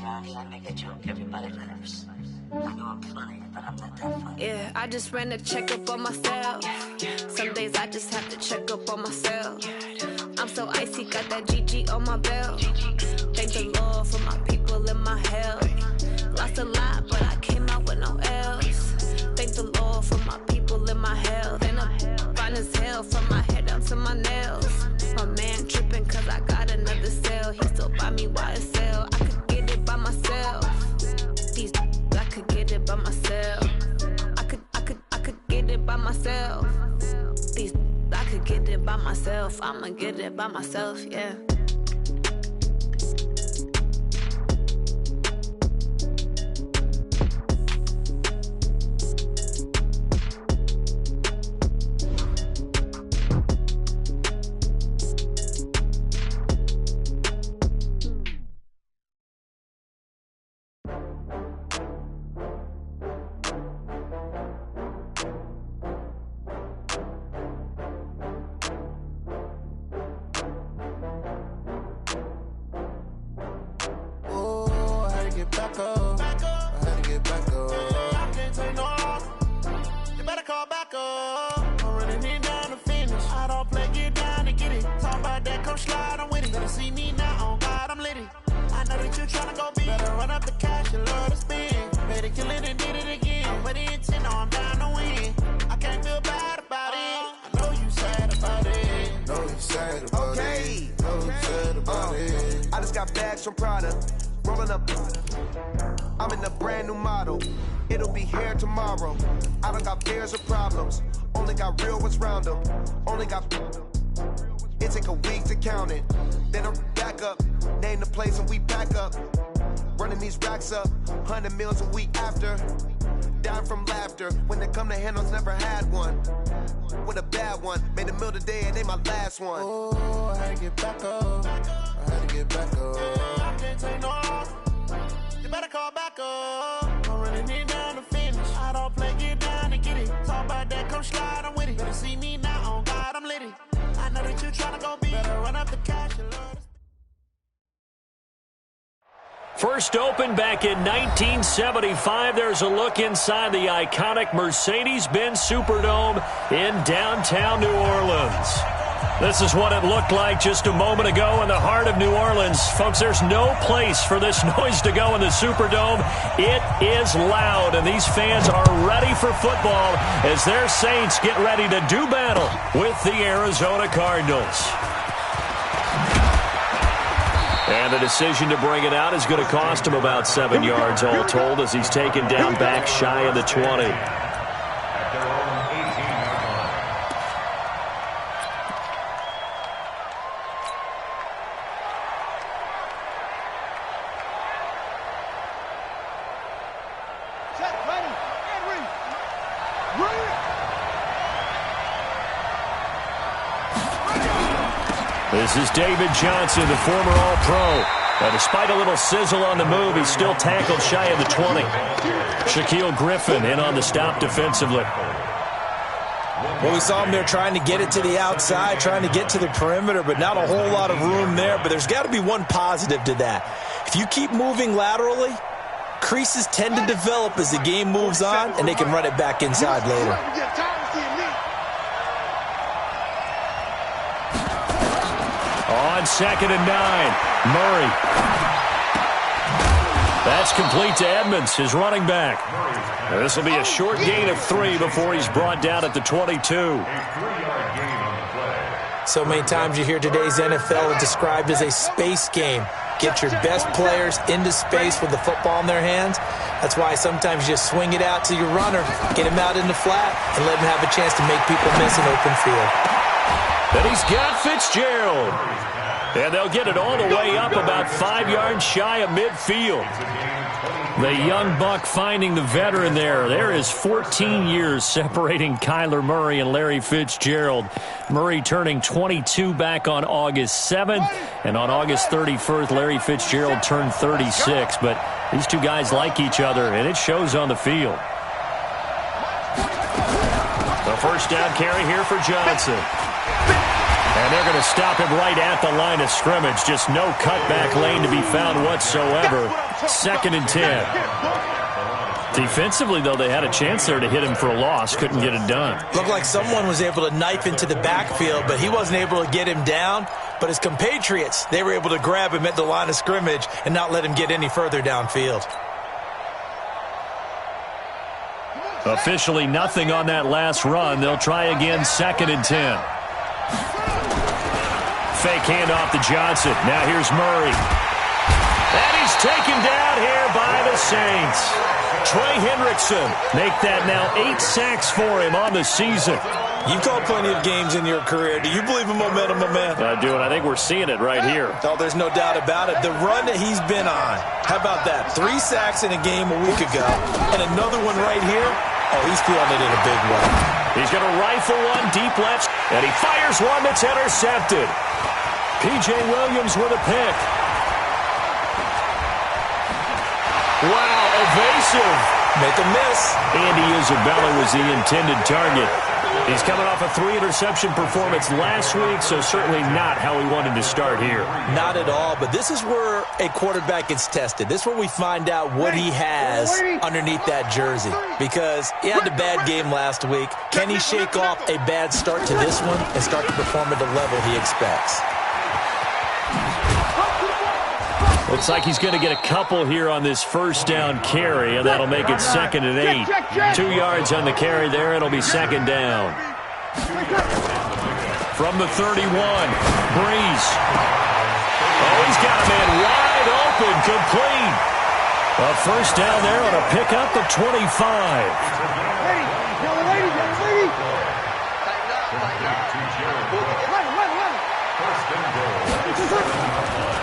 Sometimes I make a joke, everybody laughs. I know I'm funny, but I'm not that funny. Yeah, I just ran a checkup on myself. Some days I just have to check up on myself. I'm so icy, got that GG on my belt. Thank the Lord for my people and my health. Lost a lot, but I came out with no else. Thank the Lord for my people and my health. And I'm fine as hell from my head down to my nails. My man tripping cause I got another cell. He still buy me YSL. I could get it by myself. These I could get it by myself. I could get it by myself. These I could get it by myself. I'ma get it by myself, yeah. I'm in a brand new model. It'll be here tomorrow. I don't got fears or problems. Only got real ones round them. Only got. It take a week to count it. Then I'm back up. Name the place and we back up. Running these racks up. 100 meals a week after. Down from laughter. When they come to handles, never had one. With a bad one. Made a meal today and ain't my last one. Oh, I had to get back up. I had to get back up. I can't take no loss. You better call back up. I'm running it down to finish. I don't play, get down and get it. Talk about that, come slide, I'm with it. Better see me now, on God, I'm litty. I know that you tryna go be. Better run up the cash, you love to. First opened back in 1975. There's a look inside the iconic Mercedes-Benz Superdome in downtown New Orleans. This is what it looked like just a moment ago in the heart of New Orleans. Folks, there's no place for this noise to go in the Superdome. It is loud, and these fans are ready for football as their Saints get ready to do battle with the Arizona Cardinals. And the decision to bring it out is going to cost him about 7 yards all told as he's taken down back shy of the 20. This is David Johnson, the former All-Pro. Now, despite a little sizzle on the move, he's still tackled shy of the 20. Shaquille Griffin in on the stop defensively. Well, we saw him there trying to get it to the outside, trying to get to the perimeter, but not a whole lot of room there. But there's got to be one positive to that. If you keep moving laterally, creases tend to develop as the game moves on, and they can run it back inside later. On 2nd and 9, Murray. That's complete to Edmonds, his running back. This will be a short gain of 3 before he's brought down at the 22. So many times you hear today's NFL described as a space game. Get your best players into space with the football in their hands. That's why sometimes you just swing it out to your runner, get him out in the flat, and let him have a chance to make people miss an open field. Then he's got Fitzgerald. And they'll get it all the way up about 5 yards shy of midfield. The young buck finding the veteran there. There is 14 years separating Kyler Murray and Larry Fitzgerald. Murray turning 22 back on August 7th. And on August 31st, Larry Fitzgerald turned 36. But these two guys like each other, and it shows on the field. The first down carry here for Johnson. And they're going to stop him right at the line of scrimmage. Just no cutback lane to be found whatsoever. 2nd and 10. Defensively, though, they had a chance there to hit him for a loss. Couldn't get it done. Looked like someone was able to knife into the backfield, but he wasn't able to get him down. But his compatriots, they were able to grab him at the line of scrimmage and not let him get any further downfield. Officially nothing on that last run. They'll try again, 2nd and 10. Fake handoff to Johnson. Now here's Murray. And he's taken down here by the Saints. Trey Hendrickson make that now 8 sacks for him on the season. You've called plenty of games in your career. Do you believe in momentum, my man? I do, and I think we're seeing it right here. Oh, there's no doubt about it. The run that he's been on, how about that? 3 sacks in a game a week ago, and another one right here. Oh, he's feeling it in a big way. He's going to rifle one deep left, and he fires one that's intercepted. P.J. Williams with a pick. Wow, evasive. Make a miss. Andy Isabella was the intended target. He's coming off a 3-interception performance last week, so certainly not how he wanted to start here. Not at all, but this is where a quarterback gets tested. This is where we find out what he has underneath that jersey, because he had a bad game last week. Can he shake off a bad start to this one and start to perform at the level he expects? Looks like he's going to get a couple here on this first down carry, and that'll make it 2nd and 8. 2 yards on the carry there. It'll be 2nd down. From the 31, Breeze. Oh, he's got a man wide open, complete. A first down there on a pickup of 25.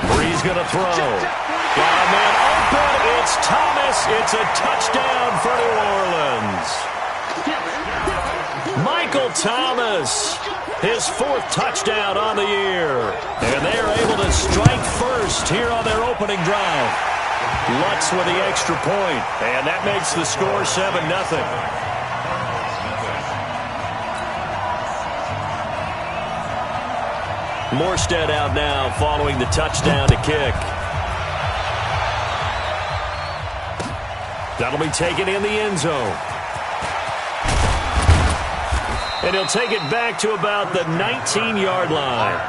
Breeze going to throw. Got a man open. It's Thomas. It's a touchdown for New Orleans. Michael Thomas, his 4th touchdown on the year. And they are able to strike first here on their opening drive. Lutz with the extra point. And that makes the score 7-0. Morstead out now following the touchdown to kick. That'll be taken in the end zone. And he'll take it back to about the 19-yard line.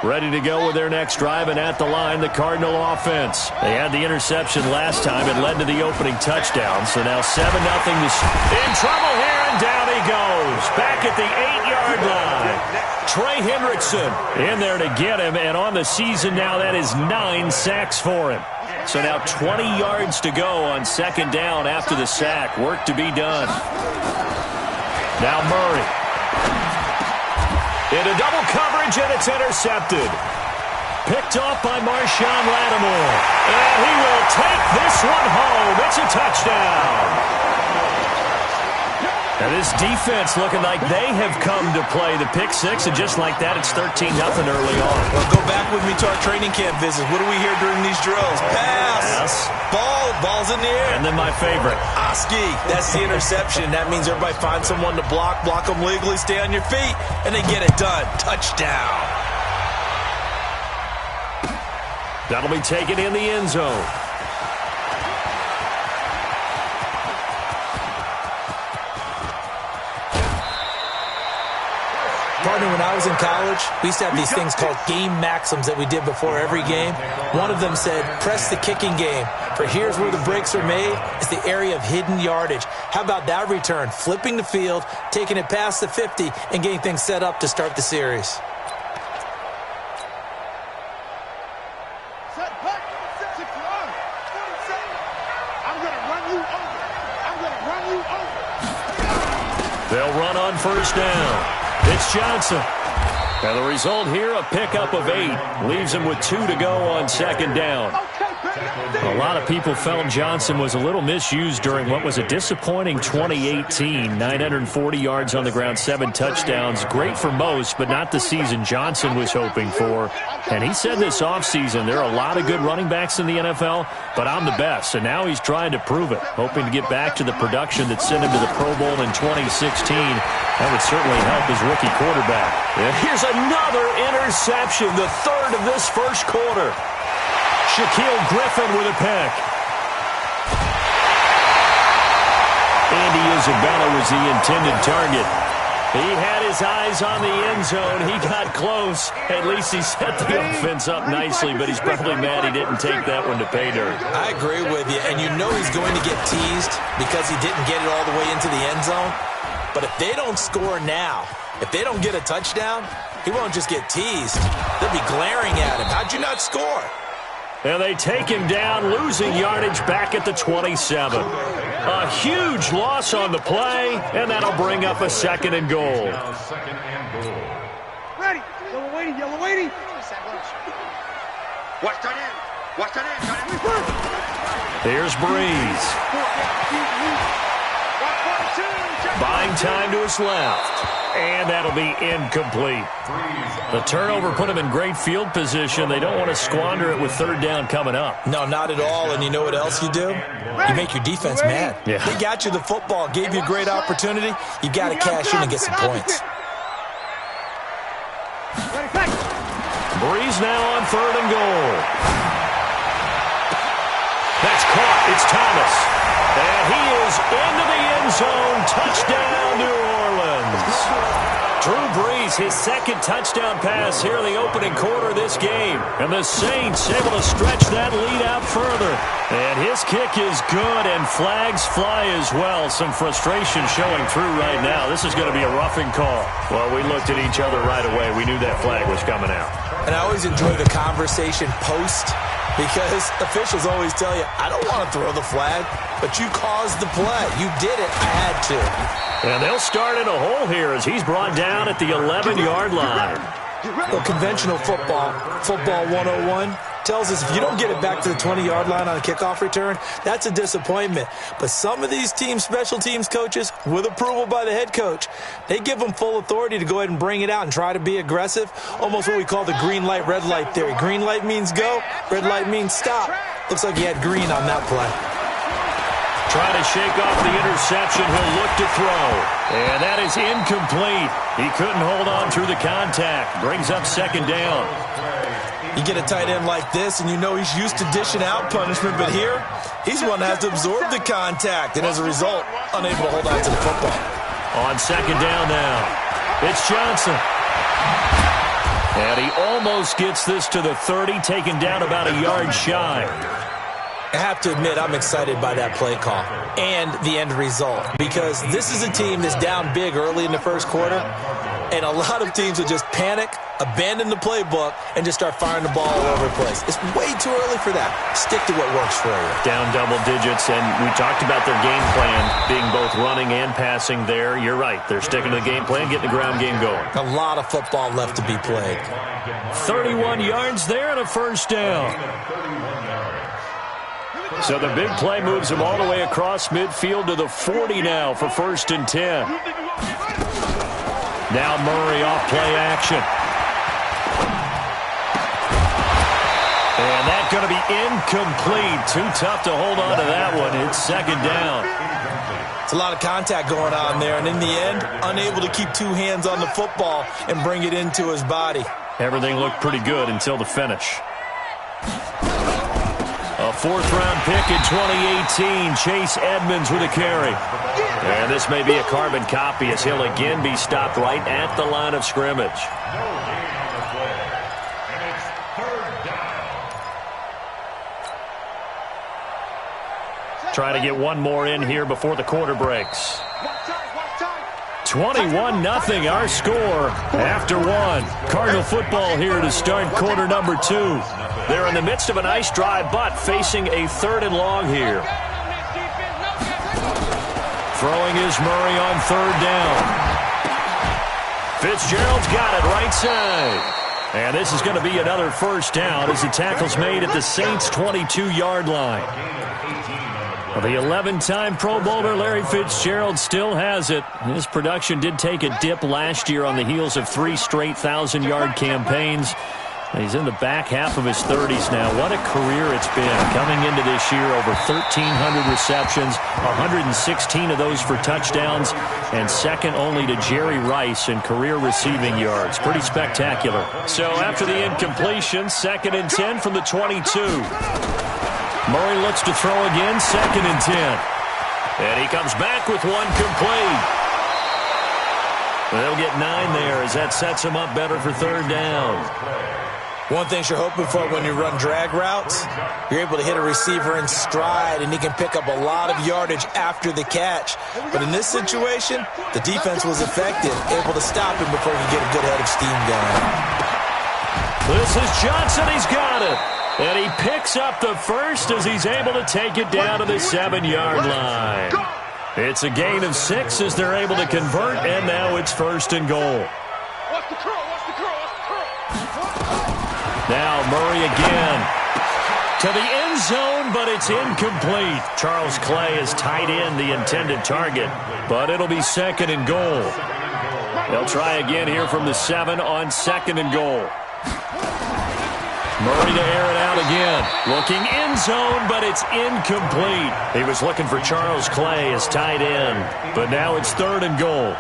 Ready to go with their next drive, and at the line, the Cardinal offense. They had the interception last time. It led to the opening touchdown. So now 7-0. In trouble here, and down he goes. Back at the 8-yard line. Trey Hendrickson in there to get him, and on the season now, that is 9 sacks for him. So now 20 yards to go on 2nd down after the sack. Work to be done. Now Murray. Into double coverage, and it's intercepted. Picked off by Marshawn Lattimore. And he will take this one home. It's a touchdown. And this defense looking like they have come to play the pick 6, and just like that, it's 13-0 early on. Well, go back with me to our training camp visits. What do we hear during these drills? Pass. Ball's in the air. And then my favorite. Oski. That's the interception. That means everybody find someone to block them legally, stay on your feet, and they get it done. Touchdown. That'll be taken in the end zone. Partner, when I was in college, we used to have these things called game maxims that we did before every game. One of them said, press the kicking game. For here's where the breaks are made. It's the area of hidden yardage. How about that return? Flipping the field, taking it past the 50, and getting things set up to start the series. They'll run on first down. It's Johnson. And the result here, a pickup of 8. Leaves him with 2 to go on 2nd down. A lot of people felt Johnson was a little misused during what was a disappointing 2018. 940 yards on the ground, 7 touchdowns. Great for most, but not the season Johnson was hoping for. And he said this offseason, there are a lot of good running backs in the NFL, but I'm the best. And now he's trying to prove it, hoping to get back to the production that sent him to the Pro Bowl in 2016. That would certainly help his rookie quarterback. And here's another interception, the third of this first quarter. Shaquille Griffin with a pick. Andy Isabella was the intended target. He had his eyes on the end zone. He got close. At least he set the offense up nicely, but he's probably mad he didn't take that one to pay dirt. I agree with you, and you know he's going to get teased because he didn't get it all the way into the end zone. But if they don't score now, if they don't get a touchdown, he won't just get teased. They'll be glaring at him. How'd you not score? And they take him down, losing yardage back at the 27. A huge loss on the play, and that'll bring up a 2nd and goal. Ready. Yellow waiting, yellow waiting. Watch that in. Watch that in. Here's Breeze. Buying time to his left. And that'll be incomplete. The turnover put him in great field position. They don't want to squander it with 3rd down coming up. No, not at all. And you know what else you do? You make your defense mad. Yeah. They got you the football, gave you a great opportunity. You got to cash in and get some points. Breeze now on 3rd and goal. That's caught. It's Thomas. And he is into the end zone. Touchdown, New Orleans. Drew Brees, his 2nd touchdown pass here in the opening quarter of this game. And the Saints able to stretch that lead out further. And his kick is good, and flags fly as well. Some frustration showing through right now. This is going to be a roughing call. Well, we looked at each other right away. We knew that flag was coming out. And I always enjoy the conversation post, because officials always tell you, I don't want to throw the flag, but you caused the play. You did it. I had to. And they'll start in a hole here as he's brought down at the 11-yard line. Well, conventional football 101, tells us if you don't get it back to the 20-yard line on a kickoff return, that's a disappointment. But some of these team special teams coaches, with approval by the head coach, they give them full authority to go ahead and bring it out and try to be aggressive, almost what we call the green light, red light theory. Green light means go, red light means stop. Looks like he had green on that play. Trying to shake off the interception. He'll look to throw. And that is incomplete. He couldn't hold on through the contact. Brings up 2nd down. You get a tight end like this, and you know he's used to dishing out punishment, but here, he's one that has to absorb the contact, and as a result, unable to hold on to the football. On 2nd down now, it's Johnson. And he almost gets this to the 30, taken down about a yard shy. I have to admit, I'm excited by that play call and the end result, because this is a team that's down big early in the first quarter, and a lot of teams will just panic, abandon the playbook, and just start firing the ball all over the place. It's way too early for that. Stick to what works for you. Down double digits, and we talked about their game plan being both running and passing there. You're right. They're sticking to the game plan, getting the ground game going. A lot of football left to be played. 31 yards there and a 1st down. So the big play moves him all the way across midfield to the 40 now for 1st and 10. Now Murray off play action. And that's going to be incomplete. Too tough to hold on to that one. It's 2nd down. It's a lot of contact going on there, and in the end, unable to keep 2 hands on the football and bring it into his body. Everything looked pretty good until the finish. A 4th-round pick in 2018, Chase Edmonds with a carry. And this may be a carbon copy as he'll again be stopped right at the line of scrimmage. Trying to get one more in here before the quarter breaks. 21-0 our score after 1. Cardinal football here to start quarter number 2. They're in the midst of a nice drive, but facing a 3rd and long here. Throwing is Murray on 3rd down. Fitzgerald's got it right side. And this is going to be another first down as the tackle's made at the Saints' 22-yard line. The 11-time Pro Bowler Larry Fitzgerald still has it. His production did take a dip last year on the heels of 3 straight 1,000-yard campaigns. He's in the back half of his 30s now. What a career it's been. Coming into this year, over 1,300 receptions, 116 of those for touchdowns, and second only to Jerry Rice in career receiving yards. Pretty spectacular. So after the incompletion, 2nd and 10 from the 22. Murray looks to throw again, 2nd and 10. And he comes back with one complete. They'll get 9 there as that sets him up better for 3rd down. One thing you're hoping for when you run drag routes, you're able to hit a receiver in stride, and he can pick up a lot of yardage after the catch. But in this situation, the defense was effective, able to stop him before he could get a good head of steam going. This is Johnson. He's got it. And he picks up the first as he's able to take it down to the 7-yard line. It's a gain of 6 as they're able to convert, and now it's 1st and goal. Now Murray again to the end zone, but it's incomplete. Charles Clay has tied in the intended target, but it'll be 2nd and goal. They'll try again here from the 7 on 2nd and goal. Murray to air it out again. Looking end zone, but it's incomplete. He was looking for Charles Clay as tight end, but now it's 3rd and goal.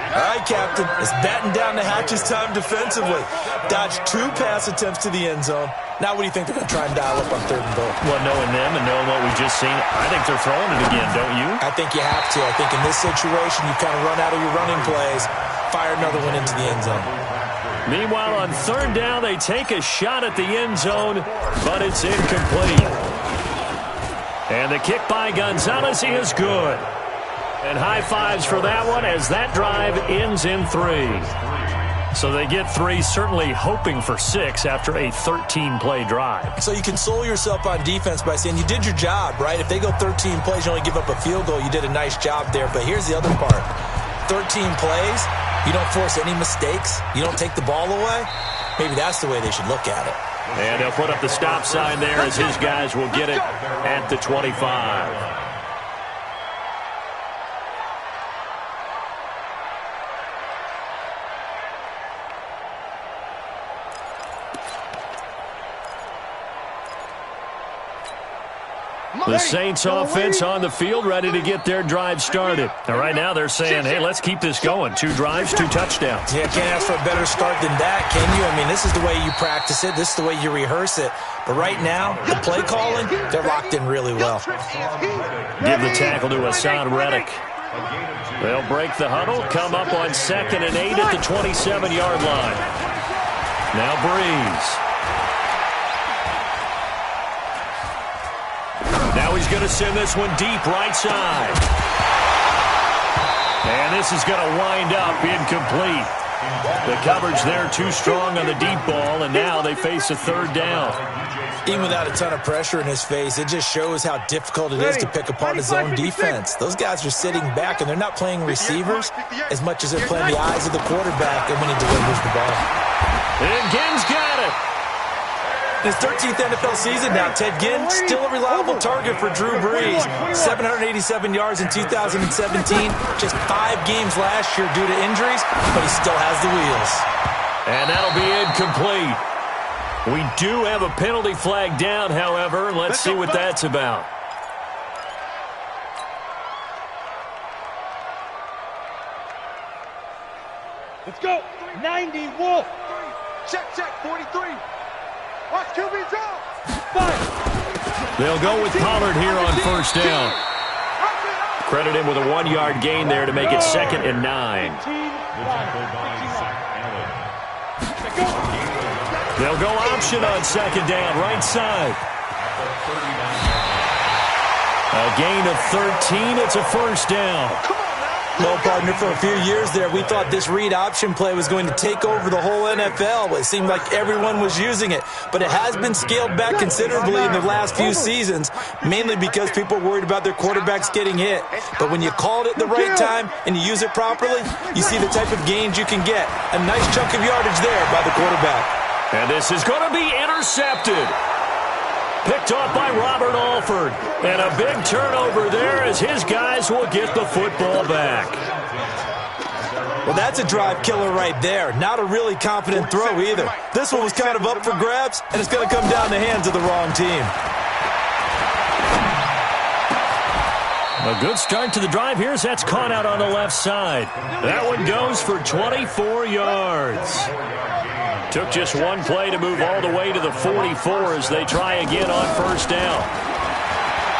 All right, Captain. It's batten down the hatches time defensively. Dodged 2 pass attempts to the end zone. Now what do you think they're going to try and dial up on 3rd and goal? Well, knowing them and knowing what we've just seen, I think they're throwing it again, don't you? I think you have to. I think in this situation, you kind of run out of your running plays, fire another one into the end zone. Meanwhile, on 3rd down, they take a shot at the end zone, but it's incomplete. And the kick by Gonzalez is good. And high fives for that one as that drive ends in 3. So they get 3, certainly hoping for 6 after a 13-play drive. So you console yourself on defense by saying you did your job, right? If they go 13 plays, you only give up a field goal, you did a nice job there. But here's the other part. 13 plays, you don't force any mistakes, you don't take the ball away. Maybe that's the way they should look at it. And they'll put up the stop sign there as his guys will get it at the 25. The Saints offense on the field, ready to get their drive started. And right now they're saying, hey, let's keep this going. 2 drives, 2 touchdowns. Yeah, can't ask for a better start than that, can you? I mean, this is the way you practice it. This is the way you rehearse it. But right now, the play calling, they're locked in really well. Give the tackle to Hassan Reddick. They'll break the huddle, come up on 2nd and 8 at the 27-yard line. Now Breeze. Now he's going to send this one deep right side. And this is going to wind up incomplete. The coverage there too strong on the deep ball, and now they face a 3rd down. Even without a ton of pressure in his face, it just shows how difficult it is to pick apart his own defense. Those guys are sitting back, and they're not playing receivers as much as they're playing the eyes of the quarterback and when he delivers the ball. And Ginn's got it. In his 13th NFL season now, Ted Ginn still a reliable target for Drew Brees. 787 yards in 2017, just 5 games last year due to injuries, but he still has the wheels. And that'll be incomplete. We do have a penalty flag down, however. Let's see what that's about. Let's go. 90, Wolf. Check, 43. Watch QB drop. 5. They'll go with Pollard here on 1st down. Credit him with a 1-yard gain there to make it 2nd and 9. They'll go option on 2nd down, right side. A gain of 13. It's a 1st down. Well, partner, for a few years there, we thought this read option play was going to take over the whole NFL. It seemed like everyone was using it, but it has been scaled back considerably in the last few seasons, mainly because people are worried about their quarterbacks getting hit. But when you call it at the right time and you use it properly, you see the type of gains you can get. A nice chunk of yardage there by the quarterback. And this is going to be intercepted. Picked off by Robert Alford. And a big turnover there as his guys will get the football back. Well, that's a drive killer right there. Not a really confident throw either. This one was kind of up for grabs, and it's going to come down the hands of the wrong team. A good start to the drive here as that's caught out on the left side. That one goes for 24 yards. Took just one play to move all the way to the 44 as they try again on first down.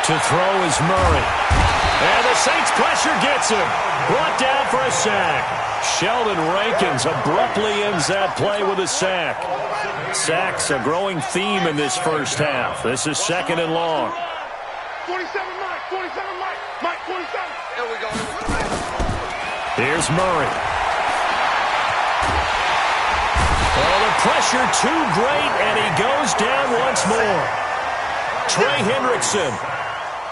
To throw is Murray. And the Saints pressure gets him. Brought down for a sack. Sheldon Rankins abruptly ends that play with a sack. Sacks a growing theme in this first half. This is second and long. 47 Mike, 47 Mike, Mike 47. There we go. Here's Murray. Oh, the pressure too great, and he goes down once more. Trey Hendrickson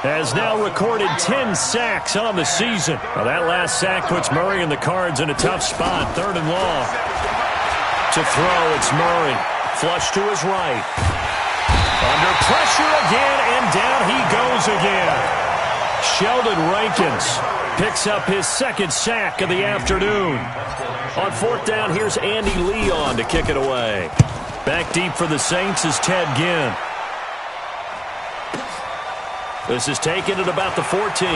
has now recorded 10 sacks on the season. Well, that last sack puts Murray and the Cards in a tough spot, third and long. To throw, it's Murray. Flush to his right. Under pressure again, and down he goes again. Sheldon Rankins picks up his second sack of the afternoon. On fourth down, here's Andy Leon to kick it away. Back deep for the Saints is Ted Ginn. This is taken at about the 14.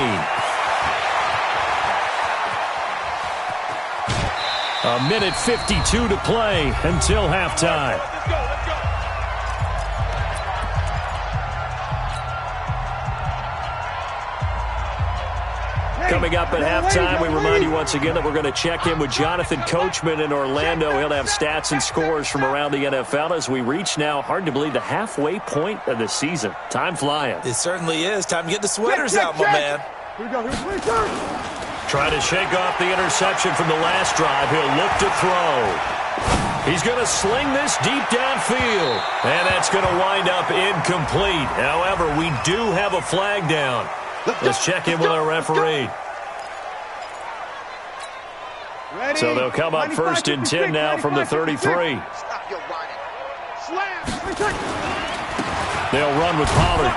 A minute 52 to play until halftime. Coming up at halftime, we remind you once again that we're going to check in with Jonathan Coachman in Orlando. He'll have stats and scores from around the NFL as we reach now, hard to believe, the halfway point of the season. Time flying. It certainly is. Time to get the sweaters out, my man. Here we go. Here's my turn. Trying to shake off the interception from the last drive. He'll look to throw. He's going to sling this deep downfield. And that's going to wind up incomplete. However, we do have a flag down. Let's check in with our referee. Ready? So they'll come up first and 10 now from the 33. Stop your whining. Slam. They'll run with Pollard.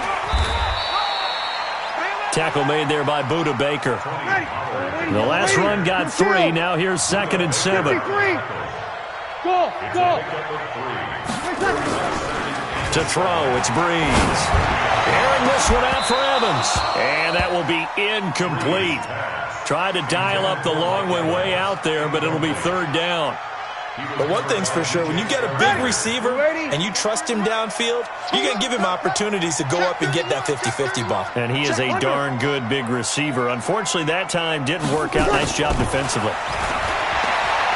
Tackle made there by Buda Baker. The last run got 3. Now here's second and 7. Go. To throw, it's Breeze. Airing this one out for Evans. And that will be incomplete. Tried to dial up the long way out there, but it'll be third down. But one thing's for sure, when you get a big receiver and you trust him downfield, you're going to give him opportunities to go up and get that 50-50 ball. And he is a darn good big receiver. Unfortunately, that time didn't work out. Nice job defensively.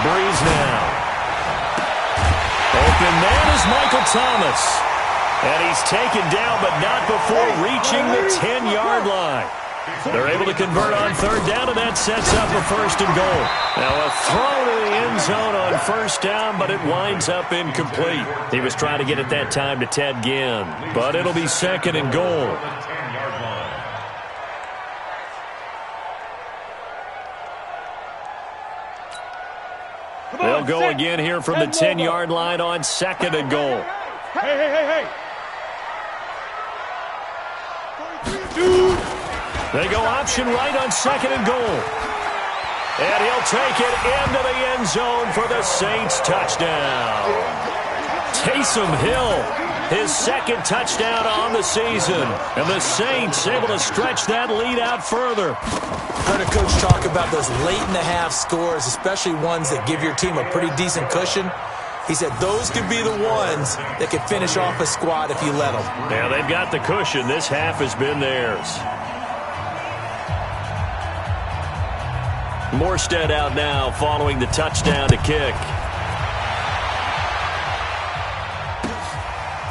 Breeze now. Open man is Michael Thomas. And he's taken down, but not before reaching the 10-yard line. They're able to convert on third down, and that sets up a first and goal. Now a throw to the end zone on first down, but it winds up incomplete. He was trying to get it that time to Ted Ginn, but it'll be second and goal. They'll go again here from the 10-yard line on second and goal. Hey. They go option right on second and goal. And he'll take it into the end zone for the Saints touchdown. Taysom Hill, his second touchdown on the season. And the Saints able to stretch that lead out further. Heard a coach talk about those late-in-the-half scores, especially ones that give your team a pretty decent cushion. He said those could be the ones that could finish off a squad if you let them. Yeah, they've got the cushion. This half has been theirs. Morstead out now following the touchdown to kick.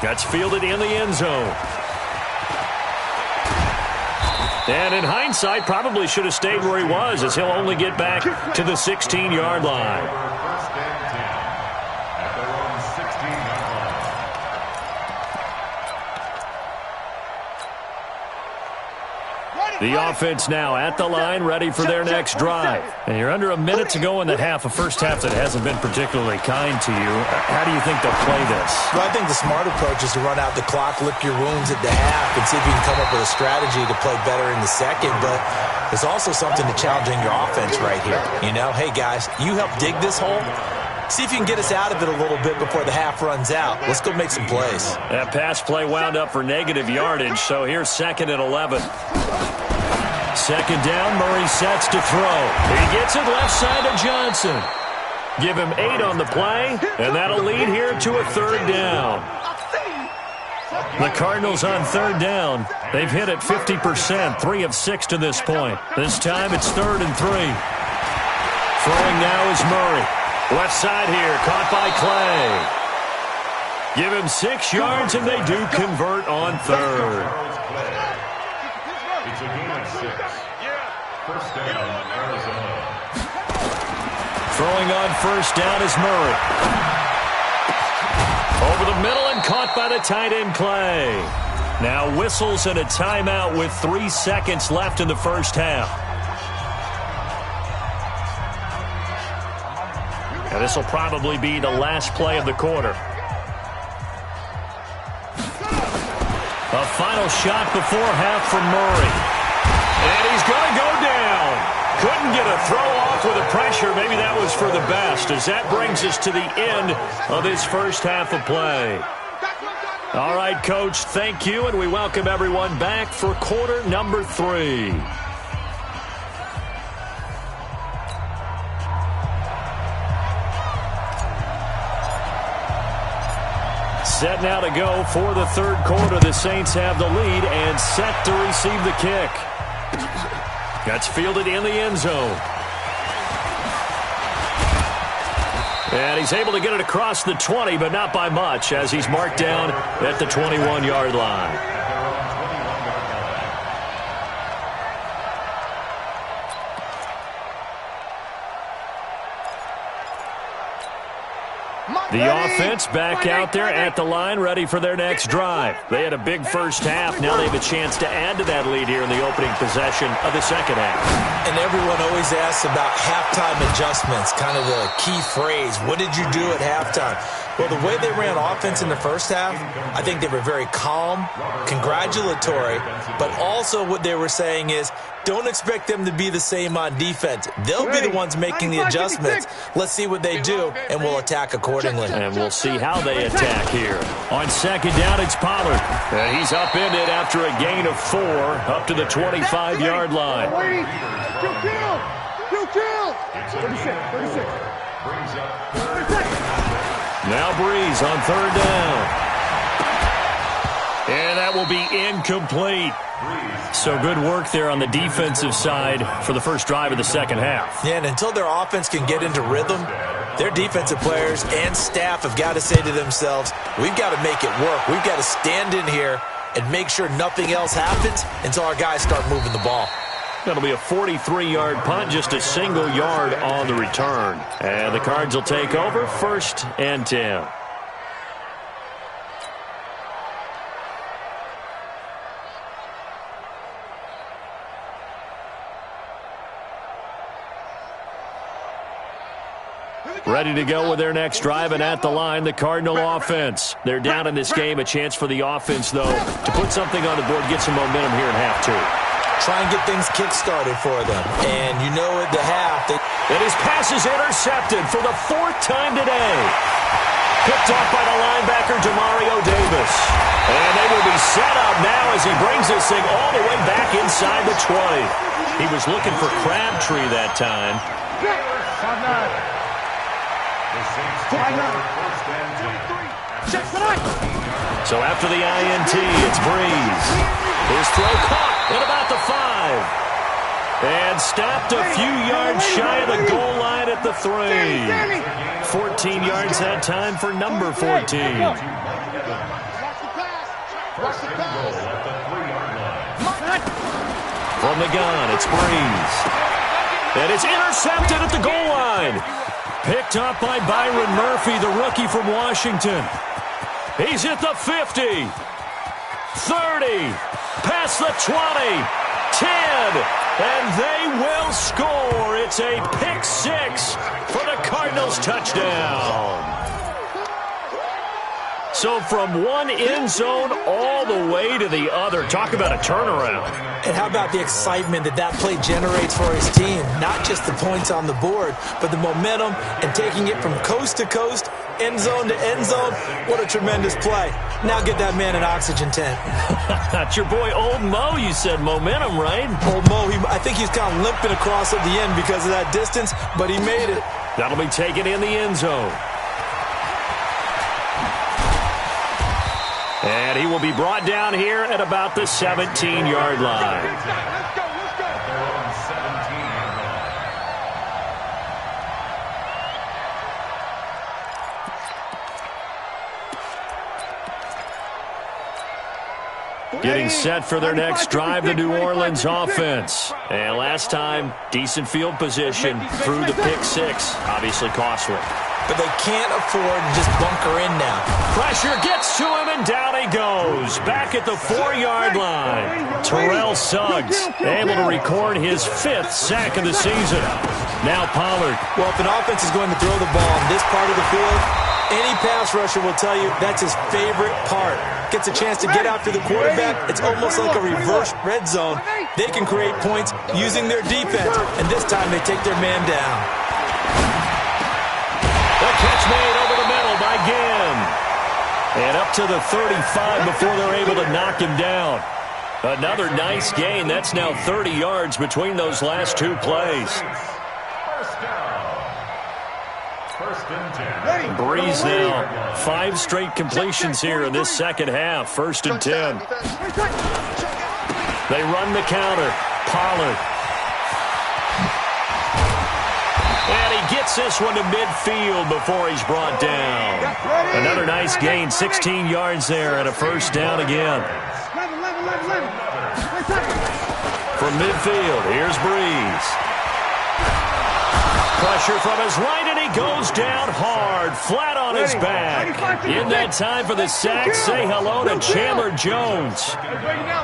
That's fielded in the end zone. And in hindsight, probably should have stayed where he was, as he'll only get back to the 16-yard line. First and 10 at their own 16-yard line. The offense now at the line, ready for their next drive. And you're under a minute to go in the half, a first half that hasn't been particularly kind to you. How do you think they'll play this? Well, I think the smart approach is to run out the clock, lick your wounds at the half, and see if you can come up with a strategy to play better in the second. But there's also something to challenging your offense right here. You know, hey, guys, you help dig this hole. See if you can get us out of it a little bit before the half runs out. Let's go make some plays. That pass play wound up for negative yardage, so here's 2nd and 11. 2nd down, Murray sets to throw. He gets it left side to Johnson. Give him 8 on the play, and that'll lead here to a 3rd down. The Cardinals on 3rd down. They've hit it 50%, 3 of 6 to this point. This time it's 3rd and 3. Throwing now is Murray. Left side here, caught by Clay. Give him 6 yards, and they do convert on 3rd. It's a gain of 6. First down, Arizona. Throwing on 1st down is Murray. Over the middle and caught by the tight end Clay. Now whistles and a timeout with 3 seconds left in the first half. Now this will probably be the last play of the quarter. A final shot before half from Murray. And he's going to go down. Couldn't get a throw off with the pressure. Maybe that was for the best, as that brings us to the end of this first half of play. All right, Coach, thank you, and we welcome everyone back for quarter number 3. Set now to go for the 3rd quarter. The Saints have the lead and set to receive the kick. That's fielded in the end zone. And he's able to get it across the 20, but not by much, as he's marked down at the 21-yard line. The offense back out there at the line, ready for their next drive. They had a big first half. Now they have a chance to add to that lead here in the opening possession of the second half. And everyone always asks about halftime adjustments, kind of the key phrase. What did you do at halftime? Well, the way they ran offense in the first half, I think they were very calm, congratulatory, but also what they were saying is, don't expect them to be the same on defense. They'll be the ones making the adjustments. Let's see what they do, and we'll attack accordingly. And we'll see how they attack here. On 2nd down, it's Pollard. And he's upended after a gain of 4 up to the 25-yard line. Now Breeze on 3rd down. And that will be incomplete. So good work there on the defensive side for the first drive of the second half. Yeah, and until their offense can get into rhythm, their defensive players and staff have got to say to themselves, we've got to make it work. We've got to stand in here and make sure nothing else happens until our guys start moving the ball. That'll be a 43-yard punt, just a single yard on the return. And the Cards will take over, 1st and 10. Ready to go with their next drive, and at the line, the Cardinal offense. They're down in this game. A chance for the offense, though, to put something on the board, get some momentum here in half 2. Try and get things kick-started for them. And you know at the half, and his pass is intercepted for the 4th time today. Picked off by the linebacker, Demario Davis. And they will be set up now as he brings this thing all the way back inside the 20. He was looking for Crabtree that time. So after the INT, it's Breeze. His throw caught at about the 5. And stopped a few yards shy of the goal line at the 3. 14 yards that time for number 14. From the gun, it's Breeze. And it's intercepted at the goal line. Picked up by Byron Murphy, the rookie from Washington. He's at the 50, 30, past the 20, 10, and they will score. It's a pick six for the Cardinals touchdown. So from one end zone all the way to the other. Talk about a turnaround. And how about the excitement that play generates for his team? Not just the points on the board, but the momentum and taking it from coast to coast, end zone to end zone. What a tremendous play. Now get that man an oxygen tent. That's your boy Old Mo. You said momentum, right? Old Mo, I think he's kind of limping across at the end because of that distance, but he made it. That'll be taken in the end zone. And he will be brought down here at about the 17-yard line. Let's go. Their own 17-yard line. Getting set for their next drive, the New Orleans offense. And last time, decent field position through the pick six. Obviously costly. But they can't afford to just bunker in now. Pressure gets to him, and down he goes. Back at the 4-yard line. Terrell Suggs able to record his 5th sack of the season. Now Pollard. Well, if an offense is going to throw the ball in this part of the field, any pass rusher will tell you that's his favorite part. Gets a chance to get after the quarterback. It's almost like a reverse red zone. They can create points using their defense, and this time they take their man down. The catch made over the middle by Ginn. And up to the 35 before they're able to knock him down. Another nice gain. That's now 30 yards between those last two plays. First down. First and 10. Breeze now. 5 straight completions here in this second half. First and 10. They run the counter. Pollard. And he gets this one to midfield before he's brought down. Another nice gain, 16 yards there, and a first down again. From midfield, here's Breeze. Pressure from his right, and he goes down hard, flat on his back. In that time for the sack, say hello to Chandler Jones.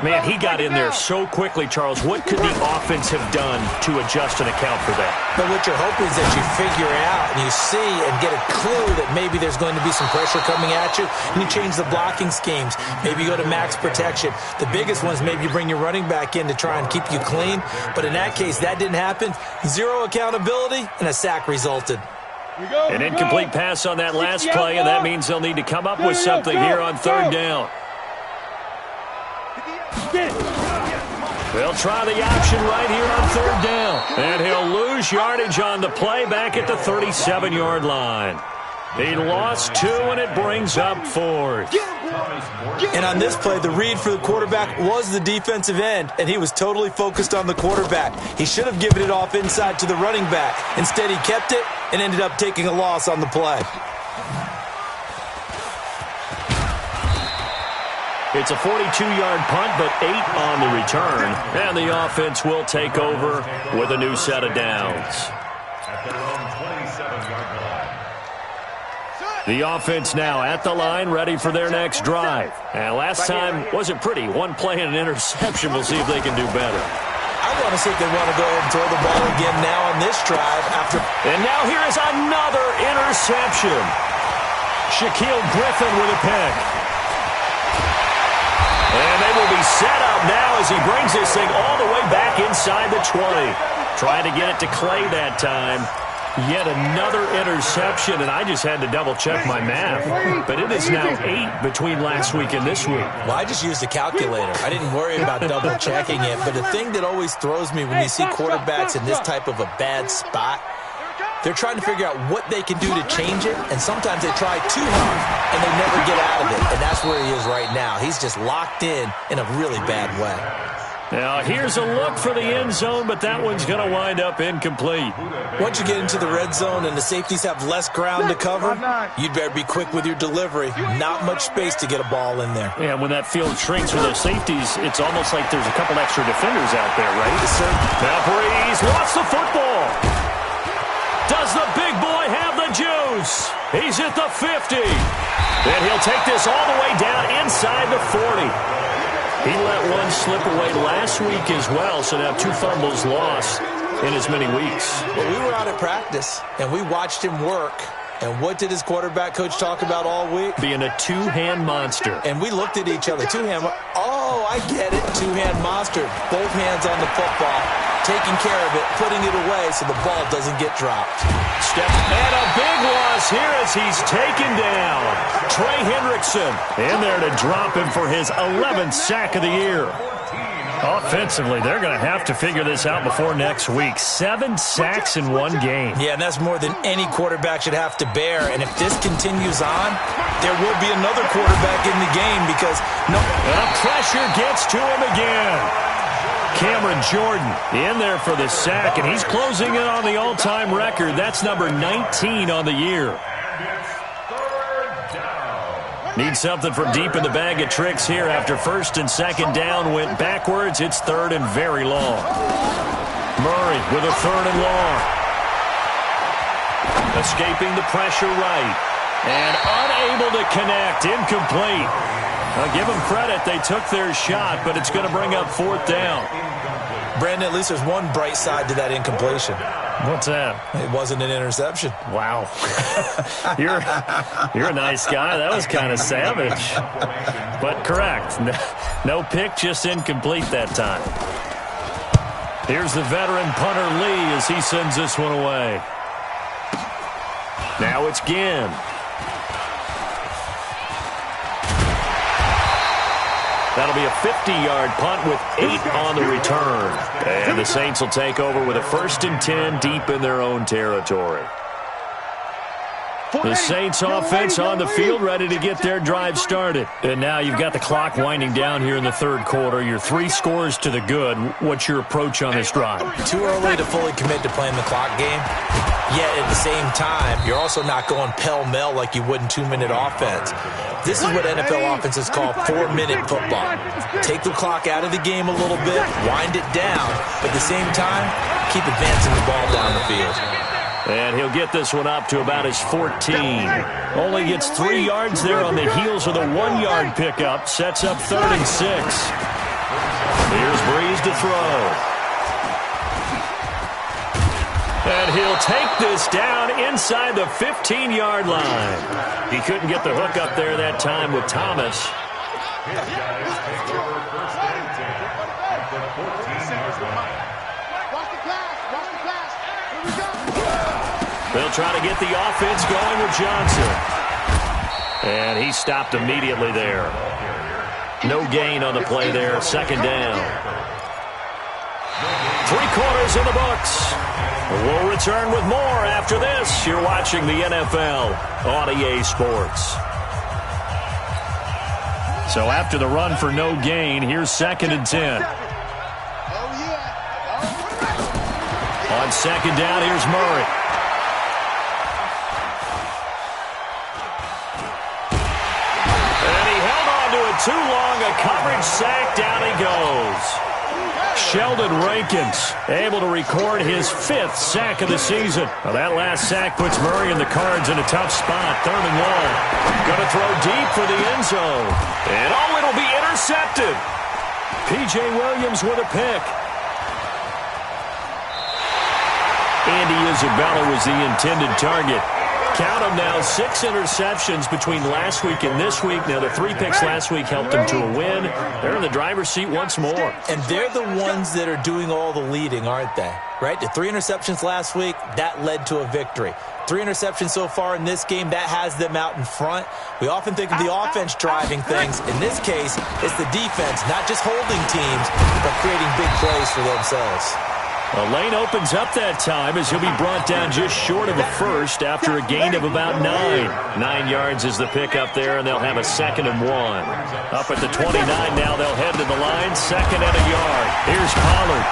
Man, he got in there so quickly, Charles. What could the offense have done to adjust and account for that? But what you're hoping is that you figure out and you see and get a clue that maybe there's going to be some pressure coming at you, and you change the blocking schemes. Maybe you go to max protection. The biggest one is maybe you bring your running back in to try and keep you clean. But in that case, that didn't happen. Zero accountability, and a sack resulted. An incomplete pass on that last play, and that means they'll need to come up with something here on third down. They'll try the option right here on third down. And he'll lose yardage on the play back at the 37-yard line. He lost 2, and it brings up 4th. And on this play, the read for the quarterback was the defensive end, and he was totally focused on the quarterback. He should have given it off inside to the running back. Instead, he kept it and ended up taking a loss on the play. It's a 42-yard punt, but 8 on the return. And the offense will take over with a new set of downs. At their own 27-yard line. The offense now at the line, ready for their next drive. And last time wasn't pretty. 1 play and an interception. We'll see if they can do better. I want to see if they want to go ahead and throw the ball again now on this drive after. And now here is another interception. Shaquille Griffin with a pick. And they will be set up now as he brings this thing all the way back inside the 20. Trying to get it to Clay that time. Yet another interception, and I just had to double-check my math. But it is now 8 between last week and this week. Well, I just used a calculator. I didn't worry about double-checking it. But the thing that always throws me when you see quarterbacks in this type of a bad spot, they're trying to figure out what they can do to change it, and sometimes they try too hard, and they never get out of it. And that's where he is right now. He's just locked in a really bad way. Now, here's a look for the end zone, but that one's going to wind up incomplete. Once you get into the red zone and the safeties have less ground to cover, you'd better be quick with your delivery. Not much space to get a ball in there. Yeah, when that field shrinks with those safeties, it's almost like there's a couple extra defenders out there, right? Yes, sir. Now Breeze lost the football. Does the big boy have the juice? He's at the 50. And he'll take this all the way down inside the 40. He let one slip away last week as well, so now 2 fumbles lost in as many weeks. Well, we were out at practice, and we watched him work. And what did his quarterback coach talk about all week? Being a two-hand monster. And we looked at each other. Two-hand. Oh, I get it. Two-hand monster. Both hands on the football, taking care of it, putting it away so the ball doesn't get dropped. Step and a big loss here as he's taken down. Trey Hendrickson in there to drop him for his 11th sack of the year. Offensively, they're going to have to figure this out before next week. 7 sacks in one game. Yeah, and that's more than any quarterback should have to bear. And if this continues on, there will be another quarterback in the game because the pressure gets to him again. Cameron Jordan in there for the sack, and he's closing in on the all-time record. That's number 19 on the year. Need something from deep in the bag of tricks here after 1st and 2nd down went backwards. It's 3rd and very long. Murray with a 3rd and long. Escaping the pressure right. And unable to connect. Incomplete. I'll give them credit. They took their shot, but it's going to bring up 4th down. Brandon, at least there's one bright side to that incompletion. What's that? It wasn't an interception. Wow. You're a nice guy. That was kind of savage. But correct. No pick, just incomplete that time. Here's the veteran punter Lee as he sends this one away. Now it's Ginn. That'll be a 50-yard punt with 8 on the return. And the Saints will take over with a 1st and 10 deep in their own territory. The Saints offense on the field ready to get their drive started. And now you've got the clock winding down here in the 3rd quarter. You're 3 scores to the good. What's your approach on this drive? Too early to fully commit to playing the clock game. Yet at the same time, you're also not going pell-mell like you would in 2-minute offense. This is what NFL offenses call 4-minute football. Take the clock out of the game a little bit, wind it down, but at the same time, keep advancing the ball down the field. And he'll get this one up to about his 14. Only gets 3 yards there on the heels of the 1-yard pickup. Sets up 3rd and 6. Here's Breeze to throw. And he'll take this down inside the 15-yard line. He couldn't get the hook up there that time with Thomas. They'll try to get the offense going with Johnson. And he stopped immediately there. No gain on the play there. 2nd down. 3 quarters in the books. We'll return with more after this. You're watching the NFL on EA Sports. So after the run for no gain, here's 2nd and 10. On 2nd down, here's Murray. And he held on to it too long. A coverage sack. Down he goes. Sheldon Rankins able to record his 5th sack of the season. Well, that last sack puts Murray and the Cards in a tough spot. 3rd and 1. Going to throw deep for the end zone. And oh, it'll be intercepted. P.J. Williams with a pick. Andy Isabella was the intended target. Count them now, 6 interceptions between last week and this week. Now, the 3 picks last week helped them to a win. They're in the driver's seat once more. And they're the ones that are doing all the leading, aren't they? Right? The 3 interceptions last week, that led to a victory. 3 interceptions so far in this game, that has them out in front. We often think of the offense driving things. In this case, it's the defense, not just holding teams, but creating big plays for themselves. A lane opens up that time as he'll be brought down just short of a first after a gain of about 9. 9 yards is the pickup there, and they'll have a 2nd and 1. Up at the 29 now, they'll head to the line, 2nd and a yard. Here's Pollard.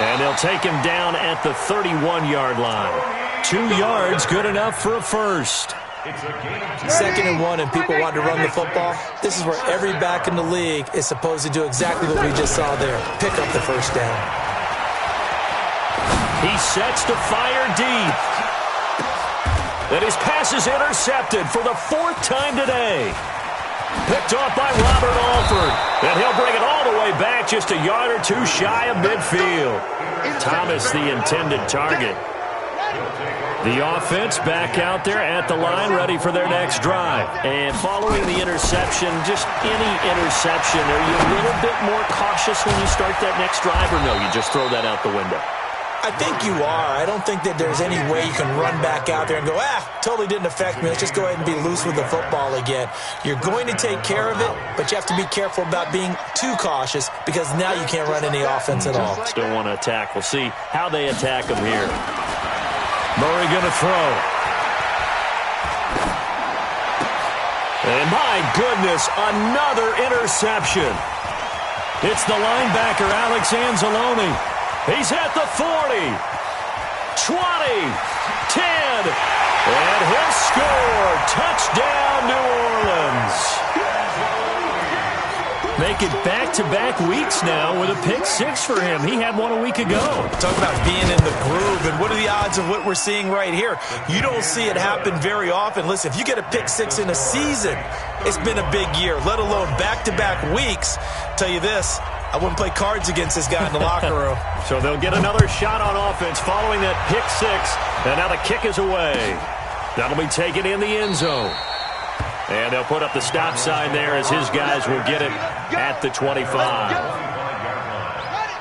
And they'll take him down at the 31-yard line. 2 yards, good enough for a first. 2nd and 1 and people want to run the football. This is where every back in the league is supposed to do exactly what we just saw there. Pick up the first down. He sets to fire deep. And his pass is intercepted for the 4th time today. Picked off by Robert Alford. And he'll bring it all the way back just a yard or 2 shy of midfield. Thomas, the intended target. The offense back out there at the line, ready for their next drive. And following the interception, just any interception, are you a little bit more cautious when you start that next drive, or no, you just throw that out the window? I think you are. I don't think that there's any way you can run back out there and go, totally didn't affect me. Let's just go ahead and be loose with the football again. You're going to take care of it, but you have to be careful about being too cautious because now you can't run any offense at all. Still want to attack. We'll see how they attack them here. Murray going to throw. And my goodness, another interception. It's the linebacker, Alex Anzalone. He's at the 40, 20, 10, and he'll score. Touchdown, New Orleans. Make it back-to-back weeks now with a pick-6 for him. He had one a week ago. Talk about being in the groove, and what are the odds of what we're seeing right here? You don't see it happen very often. Listen, if you get a pick-6 in a season, it's been a big year, let alone back-to-back weeks. Tell you this, I wouldn't play cards against this guy in the locker room. So they'll get another shot on offense following that pick-6, and now the kick is away. That'll be taken in the end zone. And they'll put up the stop sign there as his guys will get it at the 25.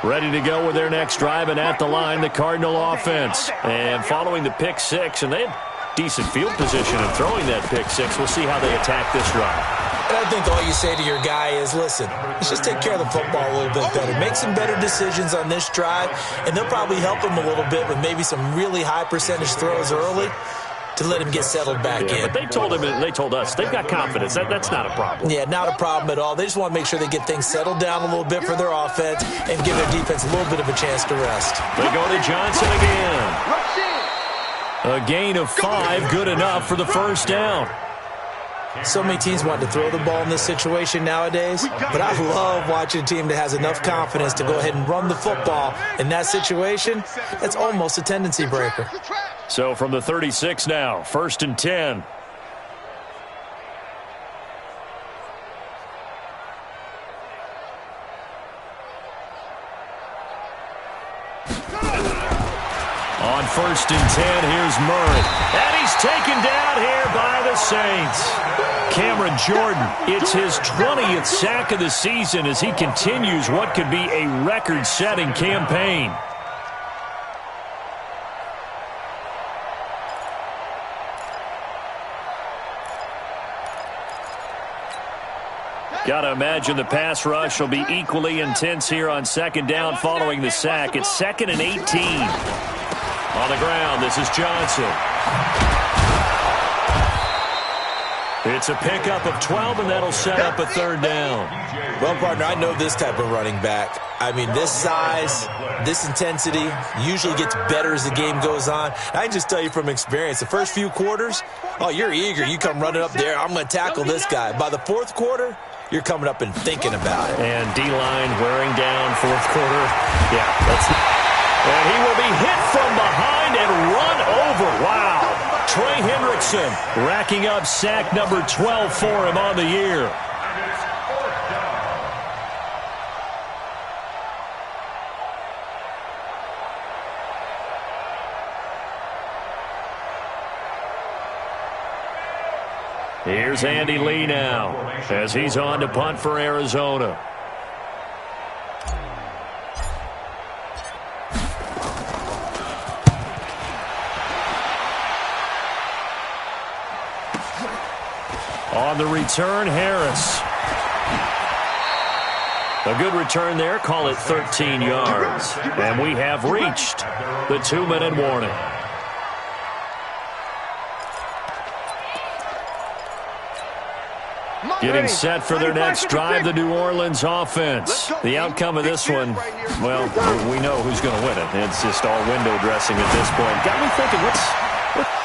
Ready to go with their next drive, and at the line, the Cardinal offense. And following the pick-6, and they have decent field position in throwing that pick-6. We'll see how they attack this drive. And I think all you say to your guy is, listen, let's just take care of the football a little bit better. Make some better decisions on this drive, and they'll probably help him a little bit with maybe some really high percentage throws early to let him get settled back in. But they told him, and they told us, they've got confidence. That's not a problem. Yeah, not a problem at all. They just want to make sure they get things settled down a little bit for their offense and give their defense a little bit of a chance to rest. They go to Johnson again. A gain of 5, good enough for the first down. So many teams want to throw the ball in this situation nowadays, but I love watching a team that has enough confidence to go ahead and run the football. In that situation, that's almost a tendency breaker. So from the 36 now, 1st and 10. On 1st and 10, here's Murray. And he's taken down here by the Saints. Cameron Jordan, it's his 20th sack of the season as he continues what could be a record-setting campaign. Got to imagine the pass rush will be equally intense here on 2nd down following the sack. It's 2nd and 18. On the ground, this is Johnson. It's a pickup of 12, and that'll set up a 3rd down. Well, partner, I know this type of running back. I mean, this size, this intensity usually gets better as the game goes on. I can just tell you from experience, the first few quarters, you're eager. You come running up there, I'm going to tackle this guy. By the 4th quarter, you're coming up and thinking about it. And D-line wearing down 4th quarter. Yeah, that's it. And he will be hit from behind and run over. Wow. Trey Hendrickson racking up sack number 12 for him on the year. Here's Andy Lee now as he's on to punt for Arizona. On the return, Harris. A good return there. Call it 13 yards. And we have reached the 2-minute warning. Getting set for their next drive, the New Orleans offense. The outcome of this one, well, we know who's going to win it. It's just all window dressing at this point. Got me thinking,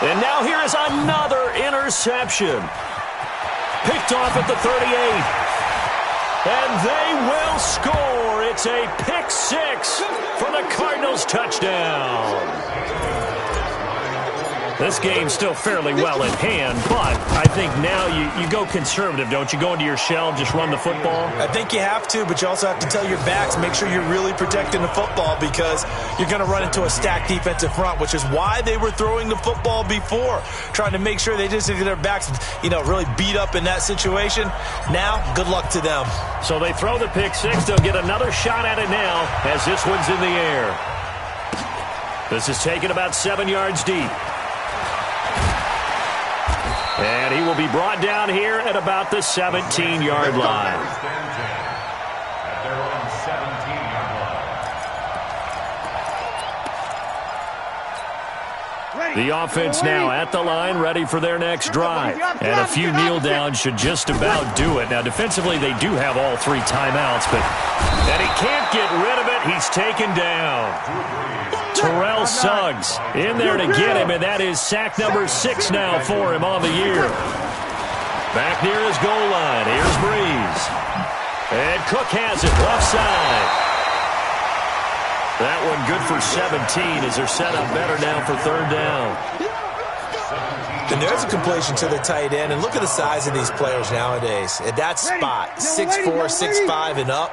and now here is another interception. Picked off at the 38. And they will score. It's a pick six for the Cardinals touchdown. This game's still fairly well in hand, but I think now you go conservative, don't you? Go into your shell, just run the football? I think you have to, but you also have to tell your backs, make sure you're really protecting the football because you're going to run into a stacked defensive front, which is why they were throwing the football before, trying to make sure they just get their backs, really beat up in that situation. Now, good luck to them. So they throw the pick six. They'll get another shot at it now as this one's in the air. This is taken about 7 yards deep. And he will be brought down here at about the 17-yard line. The offense now at the line, ready for their next drive. And a few kneel downs should just about do it. Now, defensively, they do have all 3 timeouts, and he can't get rid of it. He's taken down. Terrell Suggs in there to get him, and that is sack number 6 now for him on the year. Back near his goal line. Here's Breeze. And Cook has it left side. That one good for 17 as they're set up better now for third down. And there's a completion to the tight end. And look at the size of these players nowadays. At that spot, 6'4", 6'5", and up.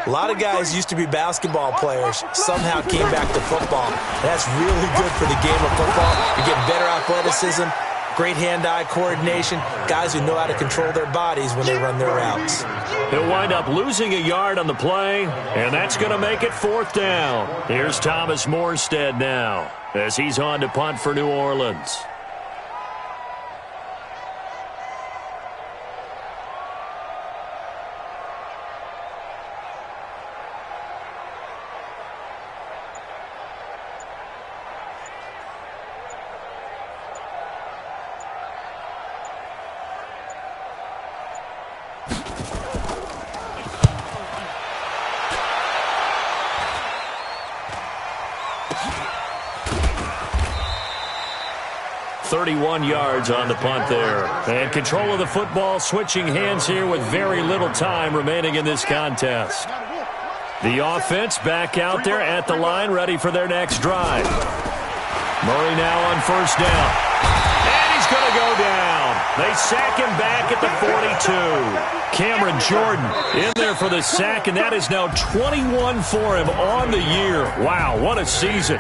A lot of guys used to be basketball players, somehow came back to football. That's really good for the game of football. You get better athleticism, great hand-eye coordination, guys who know how to control their bodies when they run their routes. He'll wind up losing a yard on the play, and that's going to make it 4th down. Here's Thomas Morstead now as he's on to punt for New Orleans. .31 yards on the punt there. And control of the football switching hands here with very little time remaining in this contest. The offense back out there at the line, ready for their next drive. Murray now on first down. And he's going to go down. They sack him back at the 42. Cameron Jordan in there for the sack, and that is now 21 for him on the year. Wow, what a season.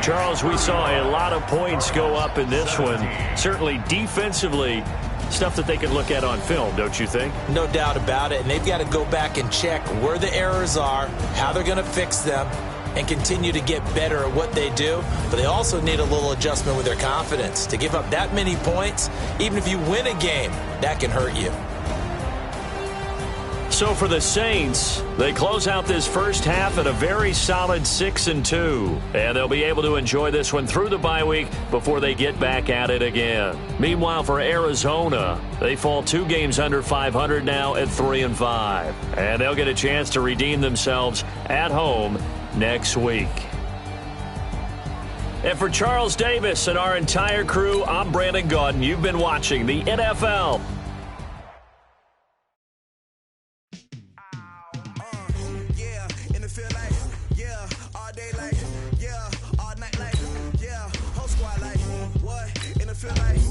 Charles, we saw a lot of points go up in this one. Certainly defensively, stuff that they can look at on film, don't you think? No doubt about it. And they've got to go back and check where the errors are, how they're going to fix them, and continue to get better at what they do. But they also need a little adjustment with their confidence. To give up that many points, even if you win a game, that can hurt you. So for the Saints, they close out this first half at a very solid 6-2. And they'll be able to enjoy this one through the bye week before they get back at it again. Meanwhile, for Arizona, they fall 2 games under 500 now at 3-5. And they'll get a chance to redeem themselves at home next week. And for Charles Davis and our entire crew, I'm Brandon Gaudin. You've been watching the NFL. Feel like